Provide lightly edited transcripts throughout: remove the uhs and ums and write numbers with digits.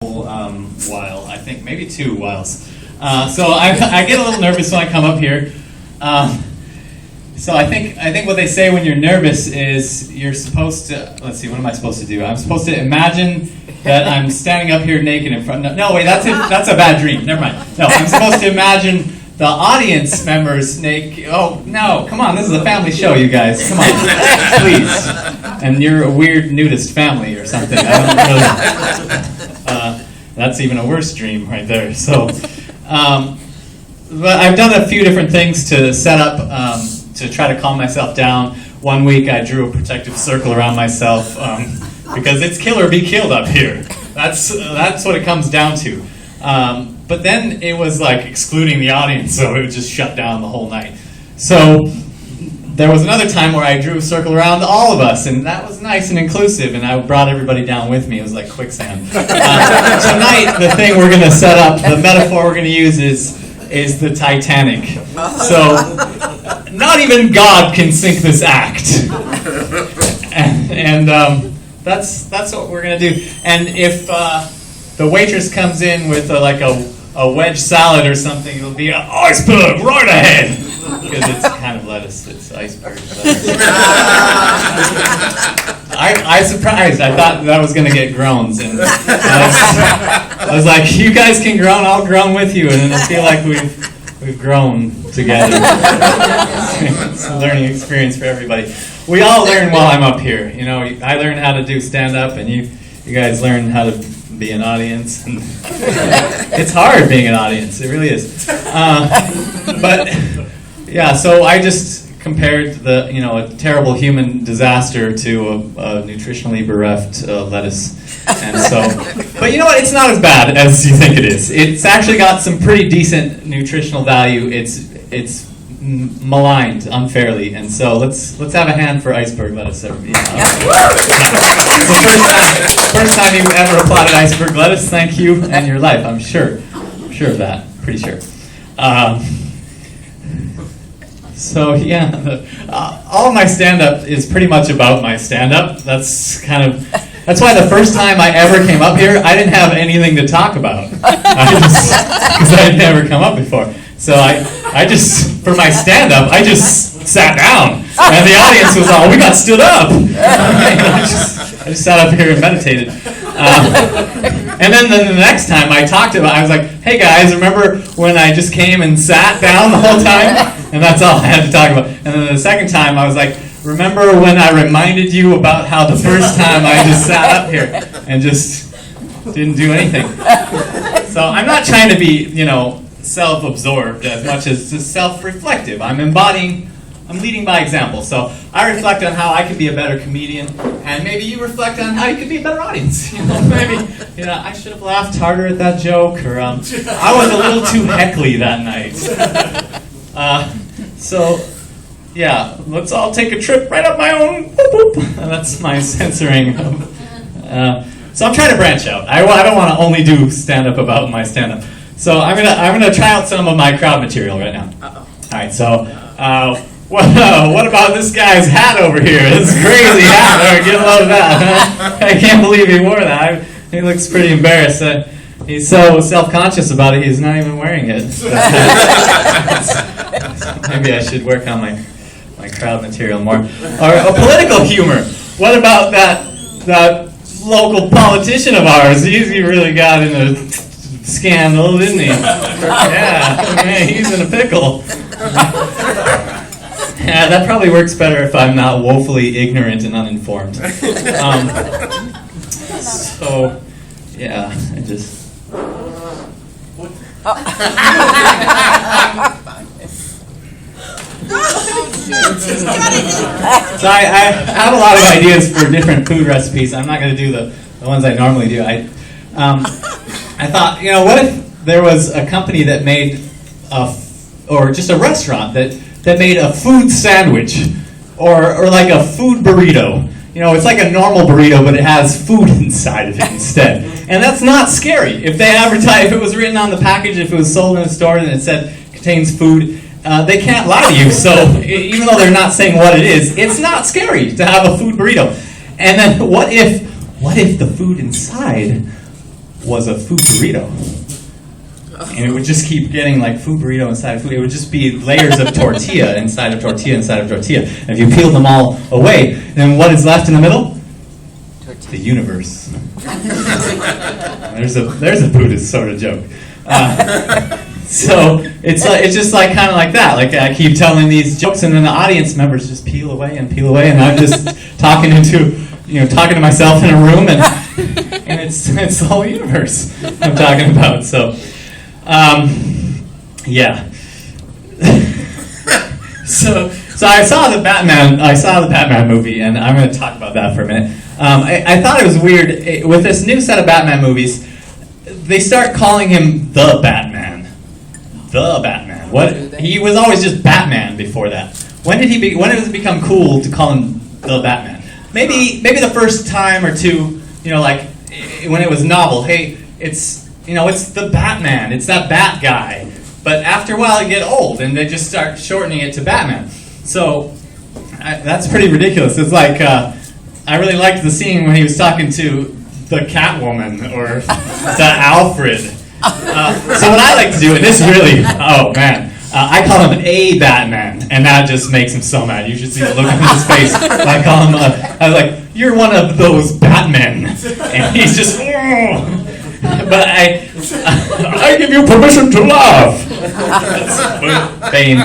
while, I think maybe 2 whiles. So I get a little nervous when I come up here. So I think what they say when you're nervous is you're supposed to, let's see, what am I supposed to do? I'm supposed to imagine that I'm standing up here naked in front, no wait, that's a bad dream, never mind. No, I'm supposed to imagine the audience members naked. Oh, no, come on, this is a family show, you guys, come on, please. And you're a weird nudist family or something. I don't really, that's even a worse dream right there. So, but I've done a few different things to set up, to try to calm myself down. One week I drew a protective circle around myself, because it's kill or be killed up here. That's what it comes down to. But then it was like excluding the audience, so it would just shut down the whole night. So there was another time where I drew a circle around all of us, and that was nice and inclusive, and I brought everybody down with me. It was like quicksand. Tonight, the thing we're going to set up, the metaphor we're going to use is the Titanic. So not even God can sink this act. And that's what we're going to do. And if the waitress comes in with a wedge salad or something, it'll be an iceberg right ahead. Because it's kind of lettuce, it's iceberg lettuce. I surprised. I thought that was going to get groans. And I was like, you guys can groan, I'll groan with you. And it'll feel like we've grown together. It's a learning experience for everybody. We all learn while I'm up here. You know, I learned how to do stand-up, and you guys learn how to be an audience. And it's hard being an audience. It really is. But yeah, so I just compared a terrible human disaster to a nutritionally bereft lettuce. And so, but you know what? It's not as bad as you think it is. It's actually got some pretty decent nutritional value. It's maligned unfairly, and so let's have a hand for iceberg lettuce. Everybody. First time you ever applauded iceberg lettuce. Thank you and your life. I'm sure of that. Pretty sure. So yeah, all of my stand-up is pretty much about my stand-up. That's why the first time I ever came up here, I didn't have anything to talk about. Because I had never come up before. So I just, for my stand-up, I just sat down. And the audience was all, we got stood up. I just sat up here and meditated. And then the next time I talked about it, I was like, hey guys, remember when I just came and sat down the whole time? And that's all I had to talk about. And then the second time I was like, remember when I reminded you about how the first time I just sat up here and just didn't do anything? So I'm not trying to be, self-absorbed as much as just self-reflective. I'm leading by example. So I reflect on how I can be a better comedian, and maybe you reflect on how you can be a better audience. Maybe I should have laughed harder at that joke, or I was a little too heckly that night. So yeah, let's all take a trip right up my own. Boop, boop. That's my censoring. So I'm trying to branch out. I don't want to only do stand-up about my stand-up. So I'm gonna try out some of my crowd material right now. All right. So what about this guy's hat over here? This crazy hat. All right, get a load of that. I can't believe he wore that. He looks pretty embarrassed. He's so self-conscious about it. He's not even wearing it. Maybe I should work on my crowd material more. Or political humor. What about that local politician of ours? He really got in a scandal, didn't he? Yeah, man, he's in a pickle. Yeah, that probably works better if I'm not woefully ignorant and uninformed. So, yeah, I just... So I have a lot of ideas for different food recipes. I'm not going to do the ones I normally do. I thought, what if there was a company that made or just a restaurant that made a food sandwich or like a food burrito. It's like a normal burrito, but it has food inside of it instead. And that's not scary. If it was written on the package, if it was sold in a store and it said contains food, they can't lie to you. So even though they're not saying what it is, it's not scary to have a food burrito. And then what if the food inside was a food burrito. And it would just keep getting like food burrito inside of food. It would just be layers of tortilla inside of tortilla inside of tortilla. And if you peel them all away, then what is left in the middle? Tortilla. The universe. There's a Buddhist sort of joke. So it's just like kind of like that. Like I keep telling these jokes, and then the audience members just peel away, and I'm just talking to myself in a room, and it's the whole universe I'm talking about. So. Yeah. so I saw the Batman movie, and I'm going to talk about that for a minute. I thought it was weird with this new set of Batman movies. They start calling him the Batman. The Batman. What? He was always just Batman before that. When did it become cool to call him the Batman? Maybe the first time or two, like when it was novel. Hey, it's the Batman. It's that Bat guy. But after a while, it get old, and they just start shortening it to Batman. So that's pretty ridiculous. It's like I really liked the scene when he was talking to the Catwoman or the Alfred. So what I like to do, and this really, I call him a Batman, and that just makes him so mad. You should see the look on his face. I call him, I was like, you're one of those Batmen, and he's just. But I give you permission to laugh. That's Bane,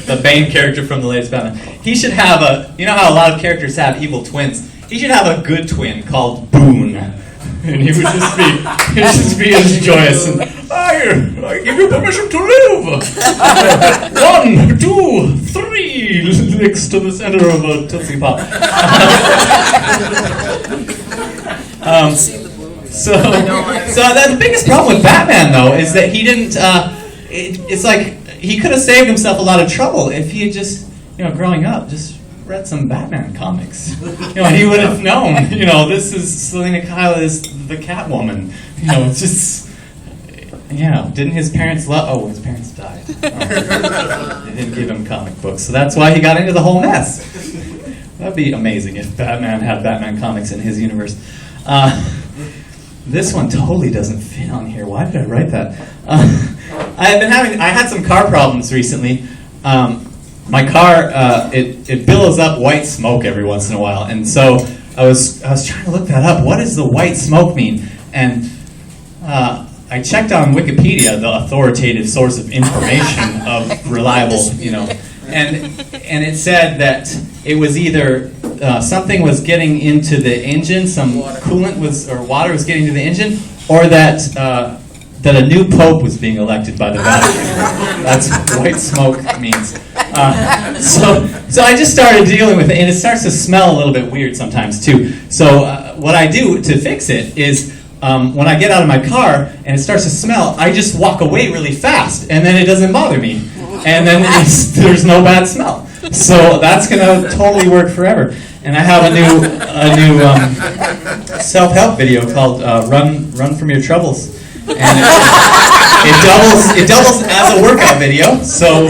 the Bane character from the latest Batman. He should have how a lot of characters have evil twins. He should have a good twin called Boone, and he would just be as joyous. And I give you permission to live. 1, 2, 3, next to the center of a Tootsie Pop. So the biggest problem with Batman, though, is that he didn't. It's like he could have saved himself a lot of trouble if he had just, growing up, just read some Batman comics. He would have known. This is Selena Kyle is the Catwoman. It's just. Didn't his parents his parents died. They didn't give him comic books, so that's why he got into the whole mess. That'd be amazing if Batman had Batman comics in his universe. This one totally doesn't fit on here. Why did I write that? I had some car problems recently. My car it billows up white smoke every once in a while, and so I was trying to look that up. What does the white smoke mean? And I checked on Wikipedia, the authoritative source of information of reliable, and it said that it was either something was getting into the engine, some coolant water was getting to the engine, or that a new pope was being elected by the Vatican. That's what white smoke means. So I just started dealing with it, and it starts to smell a little bit weird sometimes too. So what I do to fix it is when I get out of my car and it starts to smell, I just walk away really fast, and then it doesn't bother me, and then there's no bad smell. So that's gonna totally work forever. And I have a new self-help video called "Run from Your Troubles," and it doubles as a workout video. So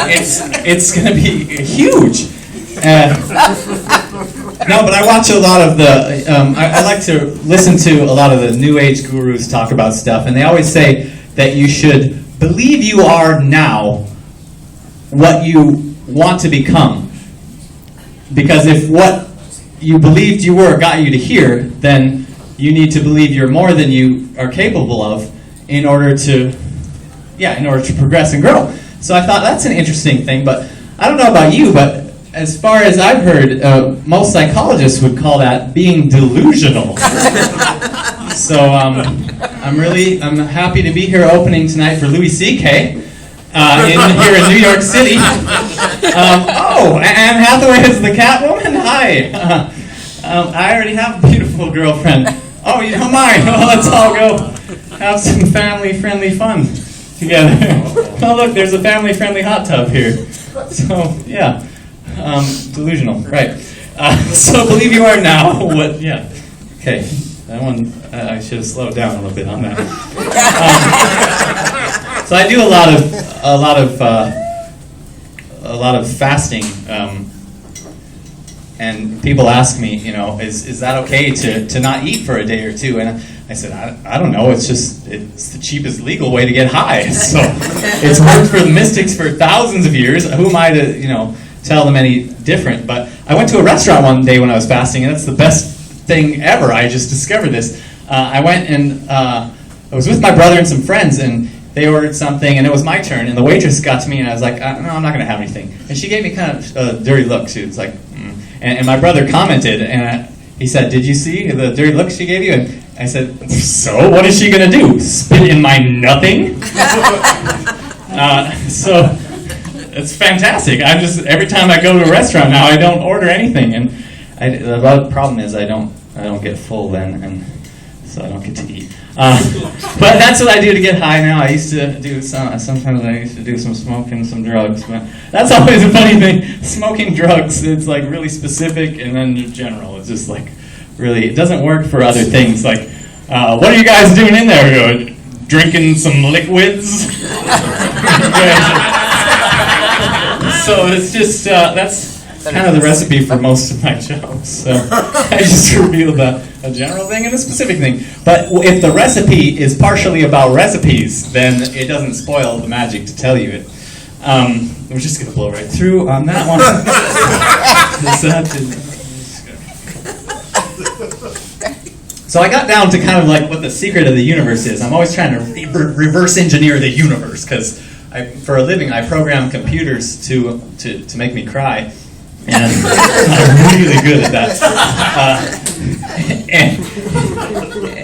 it's gonna be huge. No, but I watch a lot of the. I like to listen to a lot of the New Age gurus talk about stuff, and they always say that you should believe you are now what you want to become. Because if what you believed you were got you to here, then you need to believe you're more than you are capable of in order to progress and grow. So I thought that's an interesting thing, but I don't know about you, but as far as I've heard, most psychologists would call that being delusional. So I'm happy to be here opening tonight for Louis C.K. Here in New York City. Anne Hathaway is the Catwoman? Hi. I already have a beautiful girlfriend. Oh, you don't mind? Well, let's all go have some family-friendly fun together. Oh, look, there's a family-friendly hot tub here. So, yeah. Delusional, right. So believe you are now. What? Yeah. Okay. That one, I should have slowed down a little bit on that. So I do a lot of fasting, and people ask me, is that okay to not eat for a day or two? And I said, I don't know, it's the cheapest legal way to get high. So it's worked for the mystics for thousands of years. Who am I to, tell them any different? But I went to a restaurant one day when I was fasting, and that's the best thing ever. I just discovered this. I went and I was with my brother and some friends, and they ordered something, and it was my turn, and the waitress got to me, and I was like, no, I'm not going to have anything. And she gave me kind of a dirty look. She was like, and my brother commented, and he said, did you see the dirty look she gave you? And I said, so what is she going to do? Spit in my nothing? So it's fantastic. Every time I go to a restaurant now, I don't order anything, and the problem is I don't get full then, and so I don't get to eat. But that's what I do to get high now. I used to do sometimes I used to do some smoking, some drugs, but that's always a funny thing. Smoking drugs, it's like really specific, and then general, it's just like really, it doesn't work for other things. Like, what are you guys doing in there? Drinking some liquids? So it's just, that's kind of the recipe for most of my jokes. So I just revealed a general thing and a specific thing. But if the recipe is partially about recipes, then it doesn't spoil the magic to tell you it. We're just going to blow right through on that one. So I got down to kind of like what the secret of the universe is. I'm always trying to reverse engineer the universe, because for a living I program computers to make me cry. And I'm really good at that.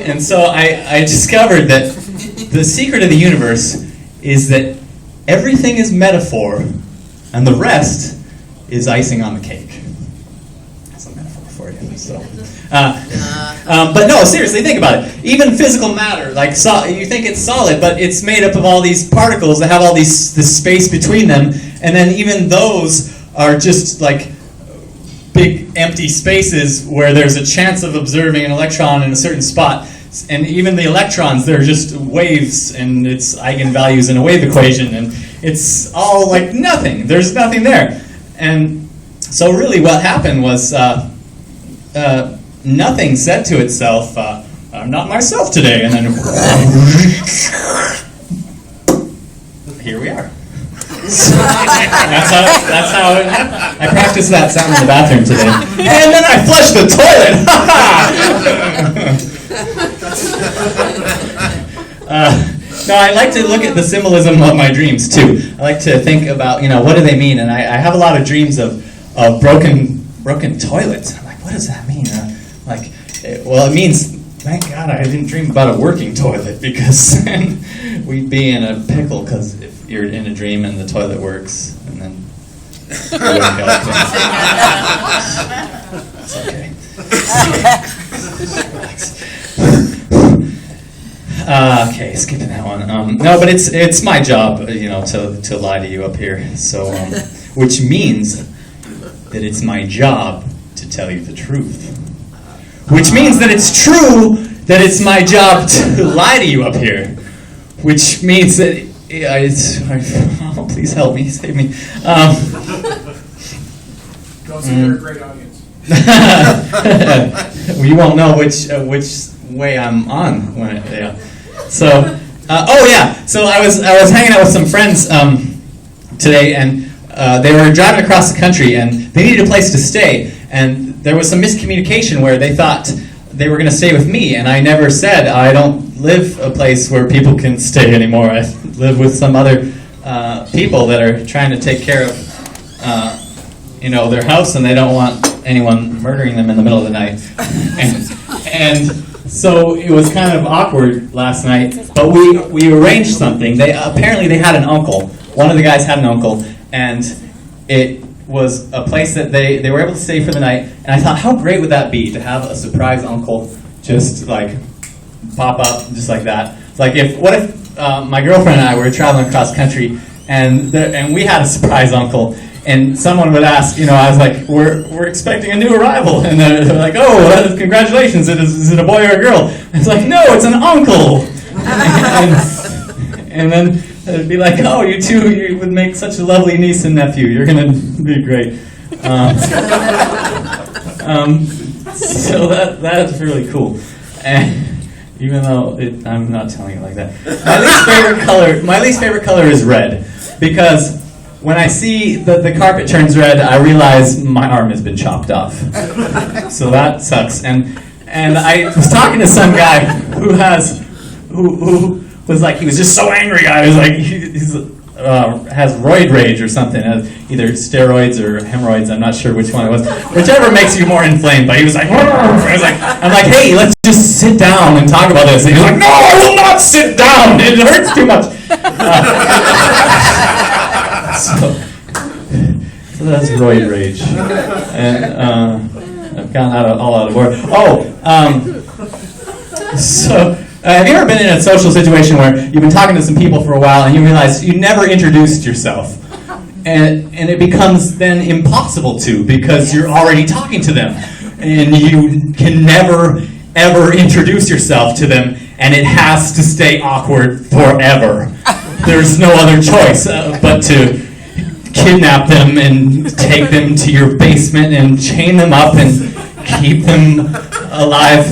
And so I discovered that the secret of the universe is that everything is metaphor, and the rest is icing on the cake. That's a metaphor for you. So, but no, seriously, think about it. Even physical matter, like you think it's solid, but it's made up of all these particles that have all this space between them, and then even those are just like big empty spaces where there's a chance of observing an electron in a certain spot. And even the electrons, they're just waves, and it's eigenvalues in a wave equation, and it's all like nothing. There's nothing there. And so really what happened was nothing said to itself, I'm not myself today, and then here we are. That's how it happened. I practiced that sound in the bathroom today. And then I flushed the toilet! No, I like to look at the symbolism of my dreams too. I like to think about, what do they mean? And I have a lot of dreams of broken toilets. I'm like, what does that mean? It means, thank God I didn't dream about a working toilet, because then we'd be in a pickle, because if you're in a dream and the toilet works, and then it wouldn't help things. It's okay. Okay, skipping that one. No, but it's my job, to lie to you up here. So, which means that it's my job to tell you the truth. Which means that it's true that it's my job to lie to you up here. Which means that oh, please help me, save me. Don't say you're a great audience. Well, you won't know which way I'm on when So, So I was hanging out with some friends today, and they were driving across the country, and they needed a place to stay. And there was some miscommunication where they thought they were going to stay with me, and I never said I don't live a place where people can stay anymore. I live with some other people that are trying to take care of their house, and they don't want anyone murdering them in the middle of the night. And so it was kind of awkward last night, but we arranged something. Apparently they had an uncle. One of the guys had an uncle, and it was a place that they were able to stay for the night. And I thought, how great would that be to have a surprise uncle just like pop up just like that? What if my girlfriend and I were traveling across country, and we had a surprise uncle, and someone would ask, I was like, we're expecting a new arrival, and they're like, oh, congratulations, is it a boy or a girl? And it's like, no, it's an uncle. and then it'd be like, oh, you would make such a lovely niece and nephew. You're going to be great. So that's really cool. even though I'm not telling it like that. My least favorite color is red, because when I see that the carpet turns red, I realize my arm has been chopped off. So that sucks. And I was talking to some guy who was like, he was just so angry. I was like, has roid rage or something, either steroids or hemorrhoids. I'm not sure which one it was. Whichever makes you more inflamed. But he was like, I'm like, hey, let's just sit down and talk about this. And he was like, no, I will not sit down. It hurts too much. So that's roid rage, and I've gotten all out of order. So have you ever been in a social situation where you've been talking to some people for a while and you realize you never introduced yourself, and it becomes then impossible to, because you're already talking to them, and you can never ever introduce yourself to them, and it has to stay awkward forever. There's no other choice but to kidnap them and take them to your basement and chain them up and keep them alive,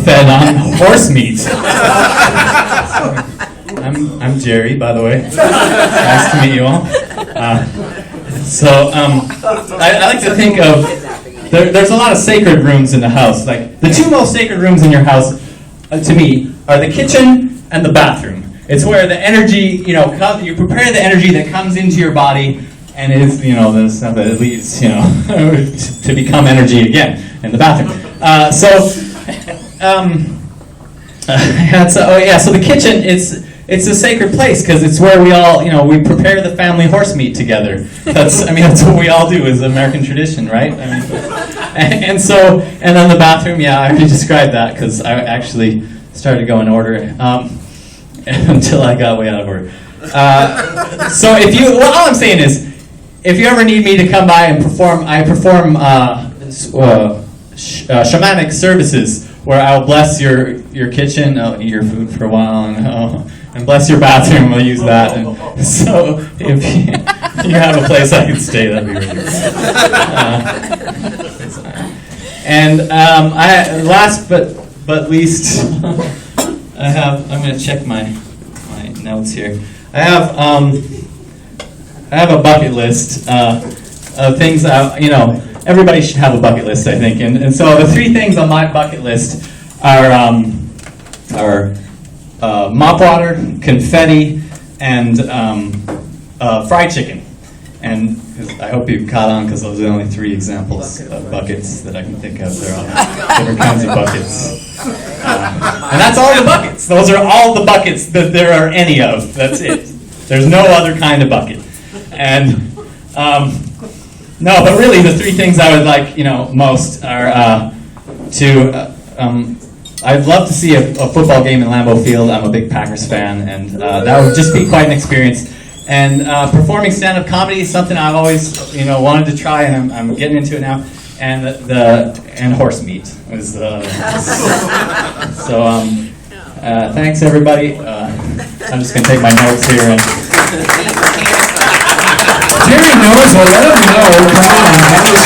fed on horse meat. I'm Jerry, by the way. Nice to meet you all. I like to think of, there's a lot of sacred rooms in the house. Like, the two most sacred rooms in your house, to me, are the kitchen and the bathroom. It's where the energy, you prepare the energy that comes into your body, and is, the stuff that it leaves, to become energy again in the bathroom. So the kitchen, it's a sacred place, because it's where we all, we prepare the family horse meat together. That's what we all do as American tradition, right? And then the bathroom, I already described that, because I actually started to go in order. Until I got way out of order. So all I'm saying is, if you ever need me to come by and perform, I perform shamanic services where I'll bless your kitchen, I'll eat your food for a while, and bless your bathroom. I'll use that. And so if you have a place I can stay, that'd be really good. Last but least. I'm going to check my notes here. I have a bucket list of things everybody should have a bucket list, I think. And so the three things on my bucket list are mop water, confetti, and fried chicken. And I hope you caught on, because those are the only three examples of buckets that I can think of. There are different kinds of buckets. And that's all the buckets. Those are all the buckets that there are any of. That's it. There's no other kind of bucket. And but really the three things I would like, most are I'd love to see a football game in Lambeau Field. I'm a big Packers fan, and that would just be quite an experience. And performing stand-up comedy is something I've always, wanted to try, and I'm getting into it now. And horse meat was thanks everybody. I'm just gonna take my notes here and. Jerry knows, well, let him know. Come on.